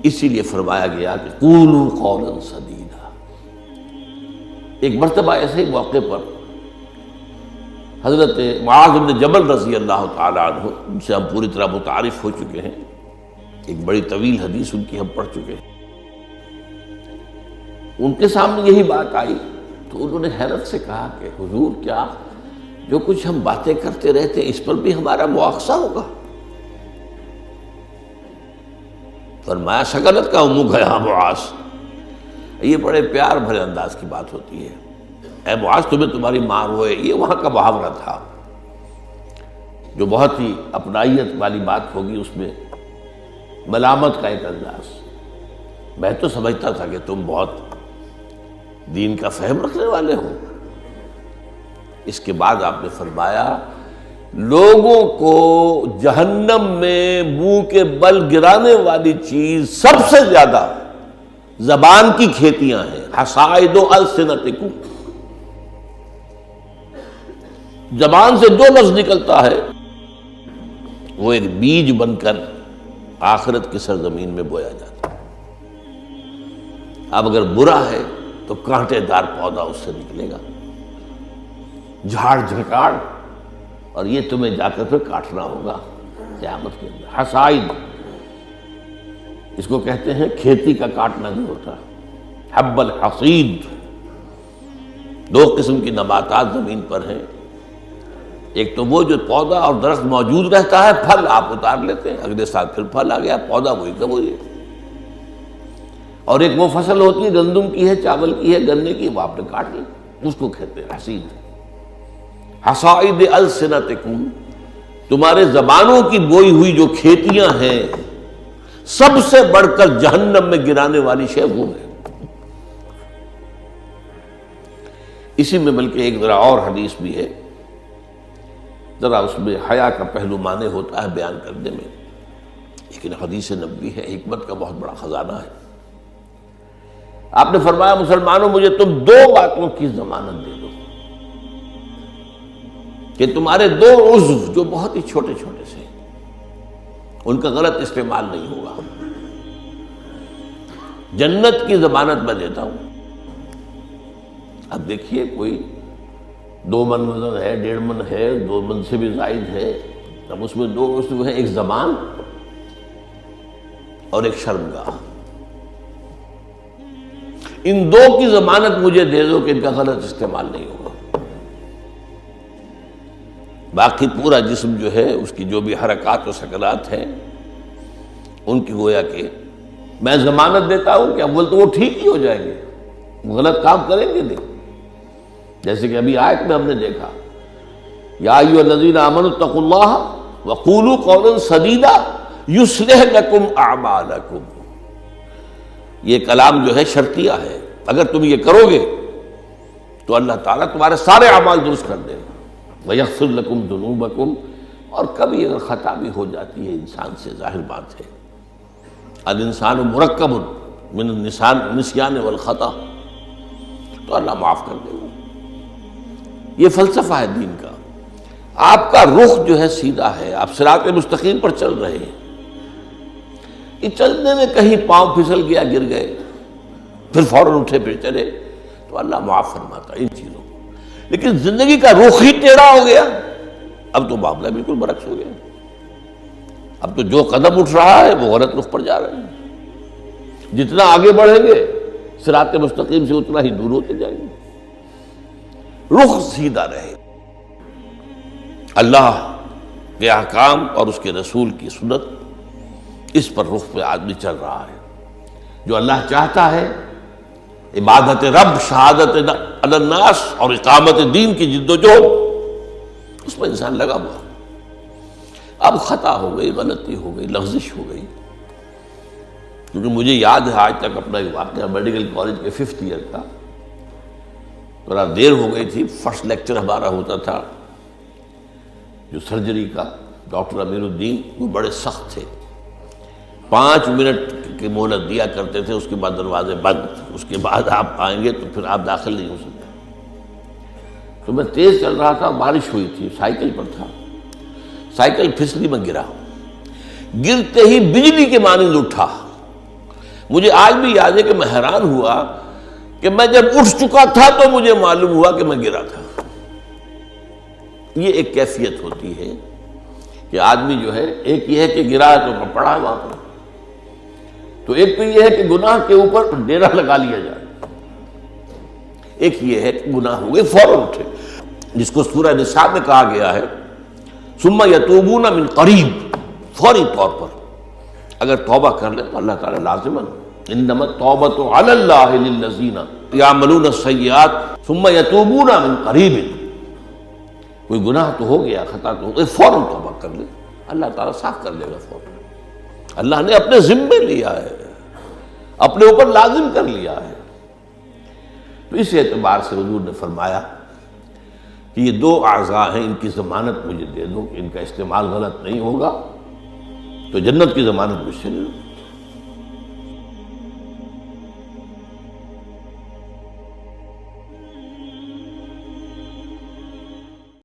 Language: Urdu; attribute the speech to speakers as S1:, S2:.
S1: اسی لیے فرمایا گیا کہ قولوا قولا سدیدا۔ ایک مرتبہ ایسے ہی موقع پر حضرت معاذ بن جبل رضی اللہ تعالی عنہ، ان سے ہم پوری طرح متعارف ہو چکے ہیں، ایک بڑی طویل حدیث ان کی ہم پڑھ چکے ہیں، ان کے سامنے یہی بات آئی تو انہوں نے حیرت سے کہا کہ حضور، کیا جو کچھ ہم باتیں کرتے رہتے ہیں اس پر بھی ہمارا مواخذہ ہوگا؟ فرمایا شغلت کا امک ہے معاذ، یہ بڑے پیار بھرے انداز کی بات ہوتی ہے، اے معاذ تمہیں تمہاری ماں روئے، یہ وہاں کا محاورہ تھا جو بہت ہی اپنائیت والی بات ہوگی، اس میں ملامت کا ایک انداز۔ میں تو سمجھتا تھا کہ تم بہت دین کا فہم رکھنے والے ہو۔ اس کے بعد آپ نے فرمایا لوگوں کو جہنم میں منہ کے بل گرانے والی چیز سب سے زیادہ زبان کی کھیتیاں ہیں، حصائد السنتکم، زبان سے جو لفظ نکلتا ہے وہ ایک بیج بن کر آخرت کی سرزمین میں بویا جاتا ہے۔ اب اگر برا ہے تو کانٹے دار پودا اس سے نکلے گا، جھاڑ جھکاڑ، اور یہ تمہیں جا کر پھر کاٹنا ہوگا قیامت کے اندر۔ حصائد اس کو کہتے ہیں کھیتی کا کاٹنا جو ہوتا ہے، حب الحصید۔ دو قسم کی نباتات زمین پر ہیں، ایک تو وہ جو پودا اور درخت موجود رہتا ہے، پھل آپ اتار لیتے ہیں، اگلے سال پھر پھل آ گیا، پودا وہی کا وہی ہے، اور ایک وہ فصل ہوتی ہے گندم کی ہے، چاول کی ہے، گنے کی، وہ آپ نے کاٹ لی، اس کو کہتے ہیں حصید۔ حصائد السنتکم، تمہارے زبانوں کی بوئی ہوئی جو کھیتیاں ہیں، سب سے بڑھ کر جہنم میں گرانے والی شے وہ ہے۔ اسی میں بلکہ ایک ذرا اور حدیث بھی ہے، ذرا اس میں حیا کا پہلو مانے ہوتا ہے بیان کرنے میں، لیکن حدیث نبوی ہے، حکمت کا بہت بڑا خزانہ ہے۔ آپ نے فرمایا مسلمانوں مجھے تم دو باتوں کی ضمانت دے دو کہ تمہارے دو عضو جو بہت ہی چھوٹے چھوٹے سے، ان کا غلط استعمال نہیں ہوگا، جنت کی ضمانت میں دیتا ہوں۔ اب دیکھیے کوئی 2 من وزن ہے، 1.5 من ہے، 2 من سے بھی زائد ہے، اب اس میں 2 عضو ہیں، ایک زبان اور ایک شرمگاہ، ان 2 کی ضمانت مجھے دے دو کہ ان کا غلط استعمال نہیں ہوگا۔ باقی پورا جسم جو ہے، اس کی جو بھی حرکات و سکنات ہیں، ان کی گویا کہ میں ضمانت دیتا ہوں کہ اول تو وہ ٹھیک ہی ہو جائیں گے، وہ غلط کام کریں گے نہیں۔ جیسے کہ ابھی آیت میں ہم نے دیکھا یا ایھا الذین آمنوا اتقوا اللہ وقولوا قولا سدیدا یصلح لکم اعمالکم، یہ کلام جو ہے شرطیہ ہے، اگر تم یہ کرو گے تو اللہ تعالیٰ تمہارے سارے اعمال درست کر دے گا، وَيَغْفِرْ لَكُمْ ذُنُوبَكُمْ، اور کبھی اگر خطا بھی ہو جاتی ہے انسان سے، ظاہر بات ہے الانسان مرکب من النسیان والخطا، تو اللہ معاف کر دے گا۔ یہ فلسفہ ہے دین کا۔ آپ کا رخ جو ہے سیدھا ہے، آپ صراط مستقیم پر چل رہے ہیں، یہ چلنے میں کہیں پاؤں پھسل گیا، گر گئے، پھر فوراً اٹھے پھر چلے تو اللہ معاف فرماتا ہے ان چیزوں کو۔ لیکن زندگی کا رخ ہی ٹیڑھا ہو گیا، اب تو معاملہ بالکل برعکس ہو گیا، اب تو جو قدم اٹھ رہا ہے وہ غلط رخ پر جا رہے ہیں، جتنا آگے بڑھیں گے صراط مستقیم سے اتنا ہی دور ہوتے جائیں گے۔ رخ سیدھا رہے، اللہ کے احکام اور اس کے رسول کی سنت، اس پر رخ پہ آدمی چل رہا ہے۔ جو اللہ چاہتا ہے، عبادت رب، شہادت علی الناس اور اقامت دین کی جد و جہد، اس میں انسان لگا ہوا۔ اب خطا ہو گئی، غلطی ہو گئی، لغزش ہو گئی، کیونکہ مجھے یاد ہے آج تک اپنا ایک واقعہ میڈیکل کالج کے 5th ایئر کا، تھوڑا دیر ہو گئی تھی، فرسٹ لیکچر ہمارا ہوتا تھا جو سرجری کا، ڈاکٹر امیر الدین، وہ بڑے سخت تھے، 5 منٹ کی مہلت دیا کرتے تھے، اس کے بعد دروازے بند، اس کے بعد آپ آئیں گے تو پھر آپ داخل نہیں ہو سکتے۔ تو میں تیز چل رہا تھا، بارش ہوئی تھی، سائیکل پر تھا، سائیکل پھسلی میں گرا، گرتے ہی بجلی کے مانند اٹھا مجھے آج بھی یاد ہے کہ میں حیران ہوا کہ میں جب اٹھ چکا تھا تو مجھے معلوم ہوا کہ میں گرا تھا۔ یہ ایک کیفیت ہوتی ہے کہ آدمی جو ہے، ایک یہ ہے کہ گرا ہے تو پڑا ہے وہاں پر، تو ایک تو یہ ہے کہ گناہ کے اوپر ڈیرا لگا لیا جائے، ایک یہ ہے کہ گناہ ہوئے فوراً اٹھے، جس کو سورہ نساء میں کہا گیا ہے ثم یتوبون من قریب، فوری طور پر اگر توبہ کر لے تو اللہ تعالیٰ لازماً انما التوبۃ علی اللہ للذین یعملون السیئات ثم یتوبون من قریب، کوئی گناہ تو ہو گیا، خطا تو ہو گئی، فوراً توبہ کر لے، اللہ تعالیٰ صاف کر دے گا فوراً۔ اللہ نے اپنے ذمے لیا ہے، اپنے اوپر لازم کر لیا ہے۔ تو اس اعتبار سے حضور نے فرمایا کہ یہ دو اعضاء ہیں، ان کی ضمانت مجھے دے دو کہ ان کا استعمال غلط نہیں ہوگا، تو جنت کی ضمانت مجھ سے لے لو۔